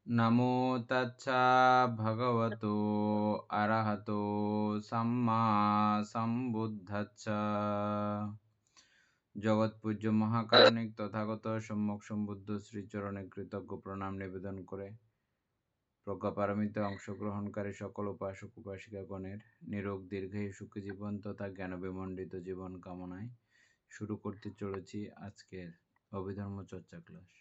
নমো তচ্ছা ভগবতো অরহতো সম্মা সম্বুদ্ধস্সা। জগৎপূজ্য মহাকারণিক তথাগত সম্যক সম্বুদ্ধ শ্রীচরণে কৃতজ্ঞ প্রণাম নিবেদন করে প্রজ্ঞাপারমিতে অংশগ্রহণকারী সকল উপাসক উপাসিকাগণের নিরোগ দীর্ঘায়ু সুখী জীবন তথা জ্ঞানবিমণ্ডিত জীবন কামনায় শুরু করতে চলেছি আজকের অভিধর্ম চর্চা ক্লাস।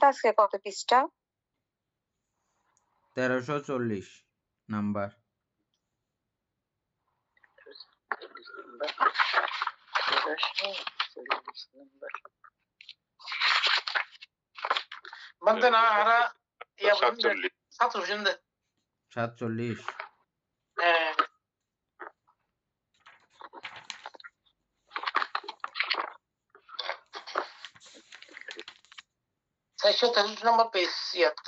আজকে কত পৃষ্ঠা? 1340 number. Bante na ara ya 47 satu şimdi. 47 633 number page yat.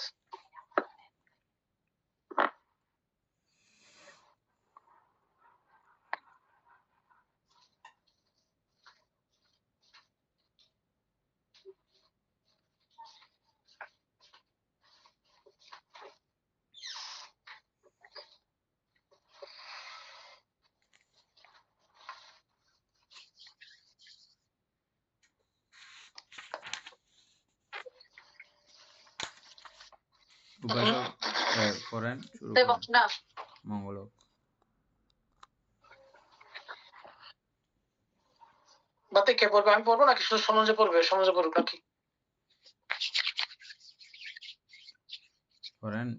উপাসক পড়েন, শুরু দেব করেন। না। মঙ্গল হোক। Bante কে পড়বে? আমি পড়বো নাকি শুধু সমাজে পড়বে? সমাজে পড়ুক নাকি? পড়েন,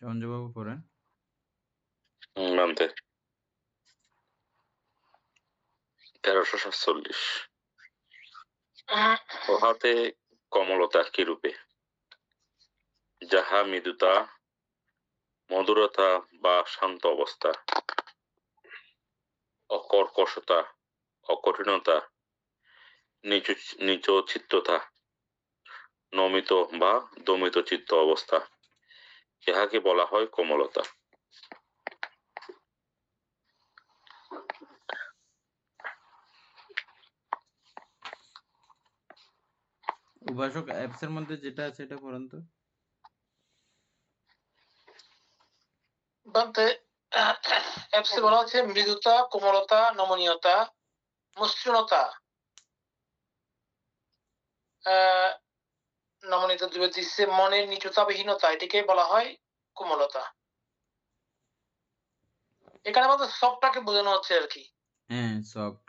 সঞ্জয়বাবু পড়েন। মানতে 1347 উহাতে কমলতা কি রূপে, যাহা মৃদুতা মধুরতা বা শান্ত অবস্থা, অকর্কশতা অকঠিনতা নিচ চিত্ততা নমিত বা দমিত চিত্ত অবস্থা, ইহাকে বলা হয় কোমলতা। উপাসক অ্যাপস এর মধ্যে যেটা আছে এটা পড়েন তো। Bante এফসি বলা হচ্ছে মৃদুতা, কোমলতা, নমনীয়তা, মসৃণতা, নমনীয়তা দুটো দিচ্ছে, মনের নিচুতাবিহীনতা, এটিকে বলা হয় কোমলতা। এখানে আমাদের সবটাকে বোঝানো হচ্ছে আর কি। হ্যাঁ, সফট।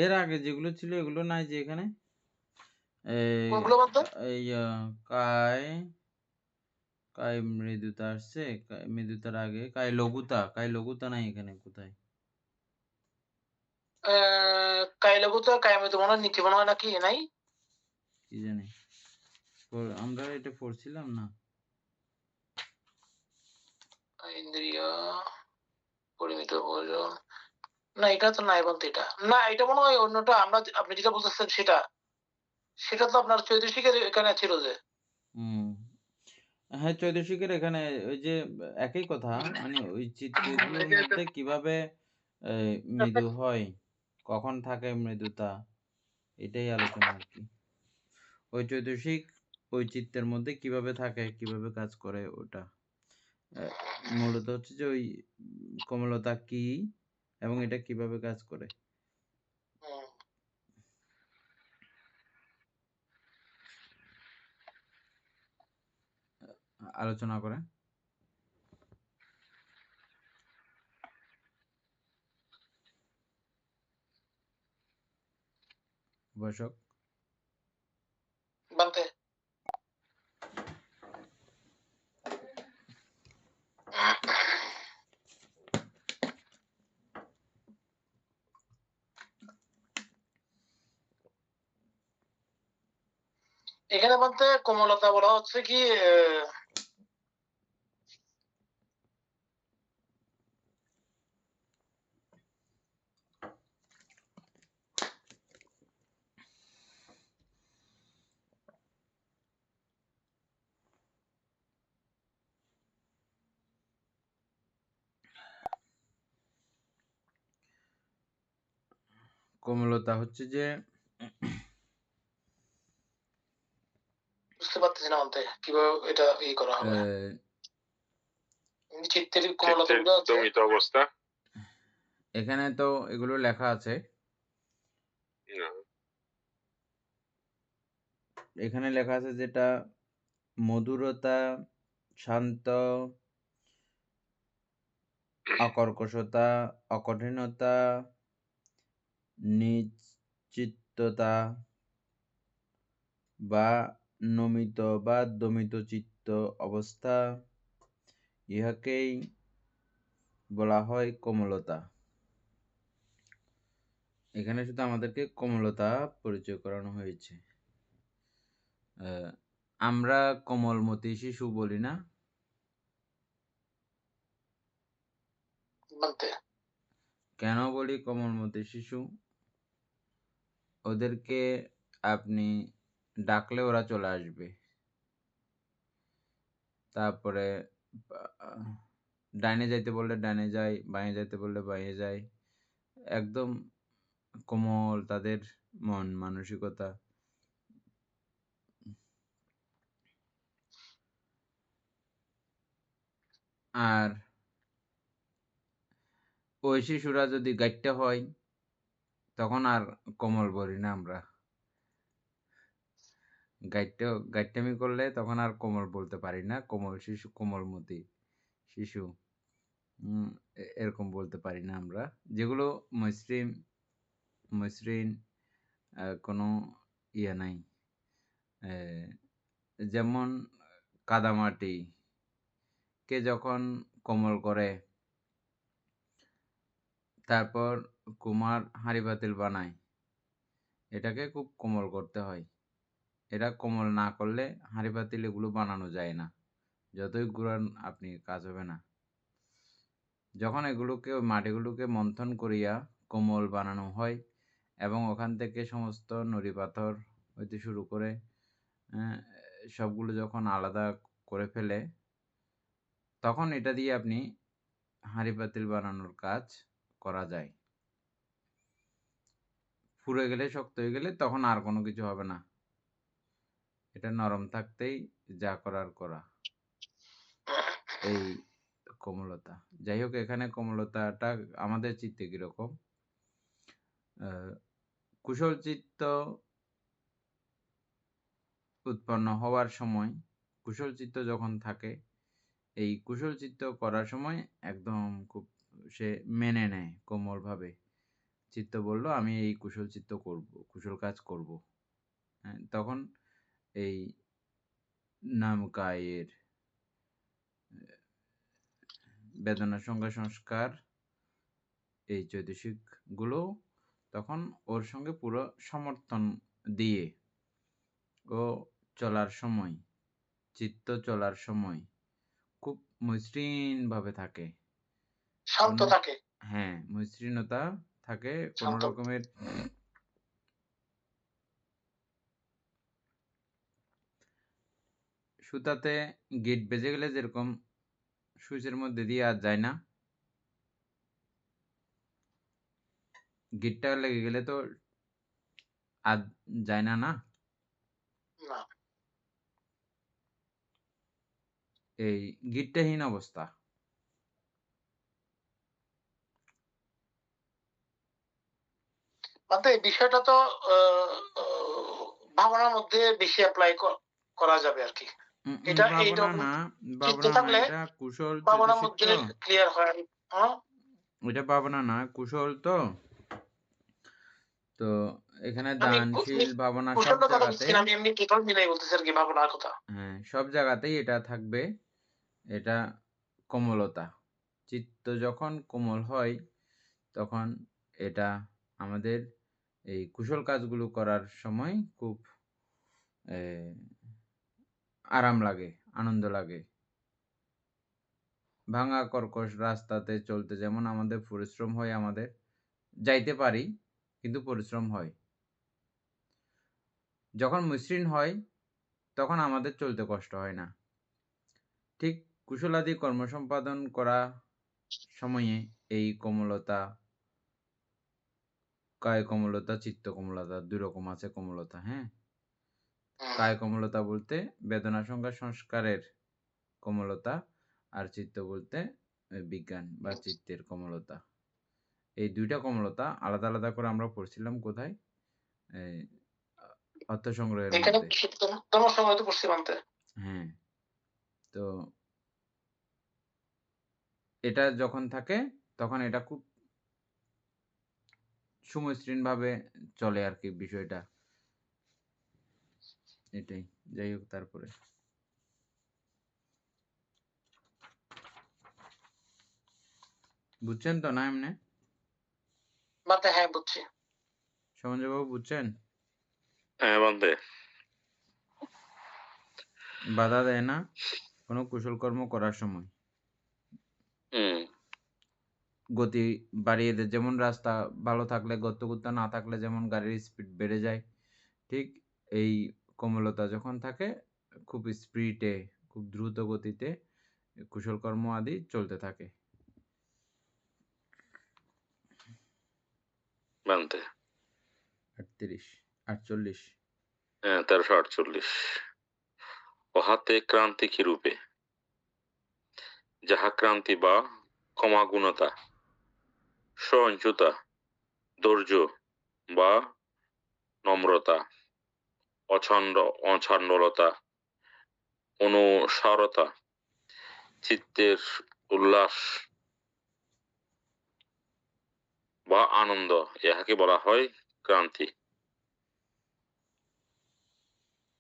এর আগে যেগুলো ছিল এগুলো নাই যে এখানে। কোনগুলো বলতো? এই কায় কায় মৃদুতা আসছে, মৃদুতার আগে কায় লঘুতা নাই এখানে কোথায়? কায়লঘুতা কায়ামিত মনে হয় নিচে মনে হয় নাকি নাই? কি জানি, আমরা এটা পড়ছিলাম না। ইন্দ্রিয় পরিমিত ভোজন, না এটা তো নাই বলতে, এটা না, এটা মনে হয় অন্যটা। আপনি যেটা বলতেছেন সেটা তো আপনার চৈতসিকের এখানে ছিল যে। হ্যাঁ, চৈতসিকের এখানে ওই যে একই কথা, মানে ওই চিত্রগুলোর মধ্যে কিভাবে মৃদু হয়, কখন থাকে মৃদুতা, এটাই আলোচনা আর কি। ওই চৈতসিক ওই চিত্তের মধ্যে কিভাবে থাকে, কিভাবে কাজ করে, ওটা মূলত হচ্ছে যে ওই কোমলতা কি এবং এটা কিভাবে কাজ করে আলোচনা করে। উপাসক বানতে এখানে বলতে কোমলতা বলা হচ্ছে কি, কোমলতা হচ্ছে যে বুঝতে পারতেছি না অন্তে কিভাবে এটা করা হবে। চিত্তের কোমলতা চিত্তের গুলো আছে। দমিত অবস্থা। এখানে তো এগুলো লেখা আছে। না, এখানে লেখা আছে যেটা মধুরতা, শান্ত, অকর্কশতা, অকঠিনতা, নিশ্চিততা বা নমিত বা দমিত চিত্ত অবস্থা, ইহাকেই বলা হয় কোমলতা। এখানে শুধু আমাদেরকে কোমলতা পরিচয় করানো হয়েছে। আমরা কোমলমতি শিশু বলি না? বলতে কেন বলি কোমলমতি শিশু? ওদেরকে আপনি ডাকলে ওরা চলে আসবে। তারপরে ডাইনে যাইতে বললে ডাইনে যায়, বাঁয়ে যাইতে বললে বাঁয়ে যায়। একদম কোমল তাদের মন মানসিকতা। আর ওই শিশুরা যদি গাইট্টা হয় তখন আর কোমল বলি না আমরা। গাইট্টামি করলে তখন আর কোমল বলতে পারি না। কোমল শিশু, কোমলমতি শিশু এরকম বলতে পারি না আমরা। যেগুলো মসৃণ কোনো ইয়ে নাই। যেমন কাদামাটি কে যখন কোমল করে, তারপর কুমার হাঁড়ি পাতিল বানায়, এটাকে খুব কোমল করতে হয়। এটা কোমল না করলে হাঁড়ি পাতিল এগুলো বানানো যায় না। যতই ঘুরান আপনি কাজ হবে না। যখন এগুলোকে ওই মাটিগুলোকে মন্থন করিয়া কোমল বানানো হয় এবং ওখান থেকে সমস্ত নুড়ি পাথর হইতে শুরু করে সবগুলো যখন আলাদা করে ফেলে, তখন এটা দিয়ে আপনি হাঁড়ি পাতিল বানানোর কাজ করা যায়। পুড়ে গেলে, শক্ত হয়ে গেলে তখন আর কোনো কিছু হবে না। এটা নরম থাকতেই যা করার করা। এই কোমলতা। যাই হোক, এখানে কোমলতাটা আমাদের চিত্তে কিরকম? কুশল চিত্ত উৎপন্ন হওয়ার সময়, কুশল চিত্ত যখন থাকে, এই কুশল চিত্ত করার সময় একদম খুব সে মেনে নেয় কোমলভাবে। চিত্ত বলল আমি এই কুশল চিত্ত করব, কুশল কাজ করব। হ্যাঁ, তখন এই নামকায়ের বেদনা সংজ্ঞা সংস্কার এই চৈতসিক গুলো তখন ওর সঙ্গে পুরো সমর্থন দিয়ে ও চলার সময়, চিত্ত চলার সময় খুব মসৃণ ভাবে থাকে। শান্ত থাকে। হ্যাঁ, মসৃণতা থাকে। কোন শান্ত। রকমের সুতাতে গিট বেজে গেলে যেরকম সুইচের মধ্যে দিয়ে আর যায় না, গিটটা লেগে গেলে তো আর যায় না। না। এই গিট্টাহীন অবস্থা। মানে এই বিষয়টা তো ভাবনার মধ্যে বেশি অ্যাপ্লাই করা যাবে আর কি। এটা ভাবনা না, চিত্তে থাকলে এটা কুশল ভাবনার চৈতসিক মধ্যে তো। ক্লিয়ার হয়। এটা ভাবনা না, কুশল তো। তো এখানে আমি দানশীল ভাবনা সব কুশলের কথা জায়গাতে, বলছি না, আমি এমনি টোটাল মিলাই বলতেছি আর কি ভাবনার কথা। হ্যাঁ, সব জায়গাতেই এটা থাকবে। এটা কোমলতা। চিত্ত যখন কোমল হয় তখন এটা আমাদের এই কুশল কাজগুলো করার সময় খুব আরাম লাগে, আনন্দ লাগে। ভাঙা কর্কশ রাস্তাতে চলতে যেমন আমাদের পরিশ্রম হয়, আমাদের যাইতে পারি কিন্তু পরিশ্রম হয়। যখন মসৃণ হয় তখন আমাদের চলতে কষ্ট হয় না। ঠিক কুশলাদি কর্ম সম্পাদন করা সময়ে এই কোমলতা কায় কোমলতা, চিত্ত কোমলতা ২ রকম আছে কোমলতা, হ্যাঁ? হুম। কায় কোমলতা বলতে বেদনা সংজ্ঞা সংস্কারের কোমলতা, আর চিত্ত বলতে বিজ্ঞান বা চিত্তের কোমলতা। এই ২ টা কোমলতা আলাদা, আলাদা করে আমরা পড়ছিলাম কোথায়? এই অর্থ সংগ্রহের এখানে মধ্যে। তোমার সময় তো পড়ছিলাম তো। হ্যাঁ, তো এটা যখন থাকে তখন এটা খুব সুমসৃণভাবে চলে আরকি বিষয়টা। এটাই। যাই হোক তারপরে। বুঝছেন তো না এমনে? বান্দে হ্যাঁ বুঝছি। সমঞ্জয়বাবু বুঝছেন? হ্যাঁ বান্দে। বাধা দেয় না কোনো কুশল কর্ম করার সময়। হুম। গতি বাড়িয়ে দেয়। যেমন রাস্তা ভালো থাকলে গর্ত-গুত্তা না থাকলে যেমন গাড়ির স্পিড বেড়ে যায়, ঠিক এই কোমলতা যখন থাকে খুব স্পিডে, খুব দ্রুত গতিতে কুশল কর্ম আদি চলতে থাকে। বান্দে। ৩৮, ৪৮ হ্যাঁ ১৩৪৮। অহাতে ক্রান্তি কি রূপে? যাহা ক্রান্তি বা ক্ষমাগুণতা, সহিষ্ণুতা, ধৈর্য বা নম্রতা, অছান্ডলতা, অনুসারতা, চিত্তের উল্লাস বা আনন্দ, ইহাকে বলা হয় ক্রান্তি।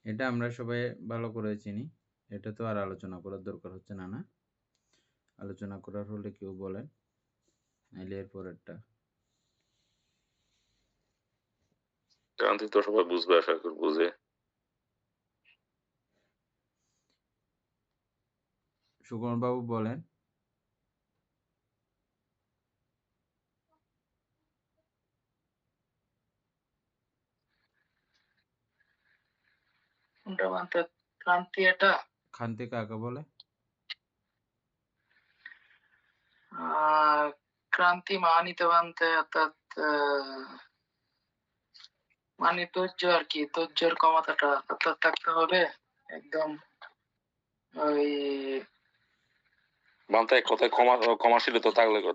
এটা আমরা সবাই ভালো করে চিনি। এটা তো আর আলোচনা করার দরকার হচ্ছে না, না? আলোচনা করার হলে কেউ বলেন। নাইলে এর পরেরটা। ক্রান্তি তো সবাই বুঝবে, আশা করি বুঝে। সুকুমার বাবু বলেন। কোনটা বান্দে ক্রান্তি এটা? খান্তি কাকে বলে? ক্রান্তি মানিতে বান্দে অর্থাৎ মানে ধৈর্য আর কি, ধৈর্যের ক্ষমতাটা অর্থাৎ থাকতে হবে একদম ওই বান্তা এক কথায় ক্ষমাশীলতা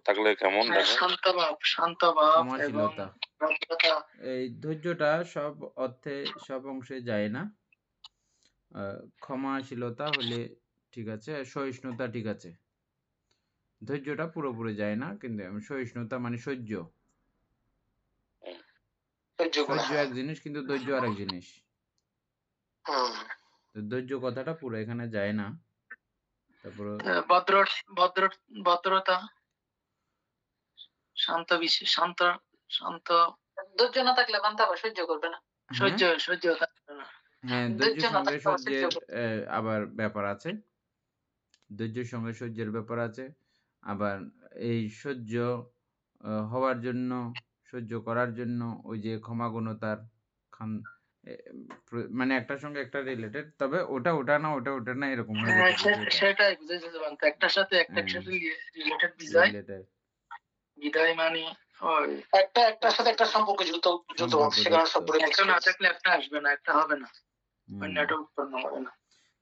থাকলে কেমন দেখো? শান্ত ভাব এবং ক্ষমাশীলতা। নম্রতা। এই ধৈর্যটা সব অর্থে সব অংশে যায় না। ক্ষমাশীলতা হলে ঠিক আছে, সহিষ্ণুতা ঠিক আছে। ধৈর্যটা পুরোপুরি যায় না, কিন্তু সহিষ্ণুতা মানে সহ্য। সহ্য এক জিনিস কিন্তু ধৈর্য আরেক জিনিস। তো ধৈর্য কথাটা পুরো এখানে যায় না। তারপরে ভদ্রতা, শান্ত শান্ত ধৈর্য না থাকলে বান্দা আবার সহ্য করবে না। হ্যাঁ, সহ্য থাকবে না। হ্যাঁ, ধৈর্য ধৈর্যের না সঙ্গে থাকলে আবার সহ্য সহ্যের করবে। আবার ব্যাপার আছে। ধৈর্যের সঙ্গে সহ্যের ব্যাপার আছে। আবার এই সহ্য হওয়ার জন্য, সহ্য করার জন্য ওই যে ক্ষমাগুণতার খান মানে একটার সঙ্গে একটা রিলেটেড। তবে ওটা না এরকম হয়ে হ্যাঁ, যেত বিষয়টা। সেটাই বুঝেছি বান্দা। একটার সাথে হ্যাঁ, রিলেটেড বিদায় রিলেটেড বিদায় মানে ওই একটার সাথে একটা সম্পর্ক যুক্ত সেখানে সম্পর্কযুক্ত। সবগুলো একটা না থাকলে একটা আসবে না, একটা হবে না, হুম। অন্যটা উৎপন্ন হবে না।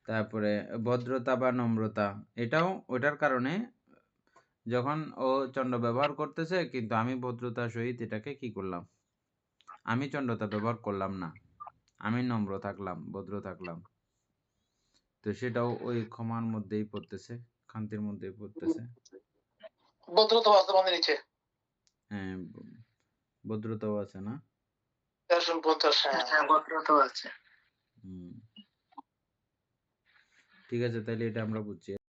তারপরে ভদ্রতা বা নম্রতা, এটাও ওটার কারণে যখন ও চন্ড ব্যবহার করতেছে, কিন্তু আমি ভদ্রতার সহিত এটাকে কি করলাম? আমি চন্ডতা ব্যবহার করলাম না। আমি নম্র থাকলাম, ভদ্র থাকলাম। তো সেটাও ওই ক্ষমার মধ্যেই পড়তেছে, ক্ষান্তির মধ্যেই পড়তেছে। ভদ্রতা বাস্তবায়নের নিচে হ্যাঁ, ভদ্রতাও আছে না? ১৩৫০। হ্যাঁ, ভদ্রতাও আছে। হুম। ঠিক আছে, তাইলে এটা আমরা বুঝছি।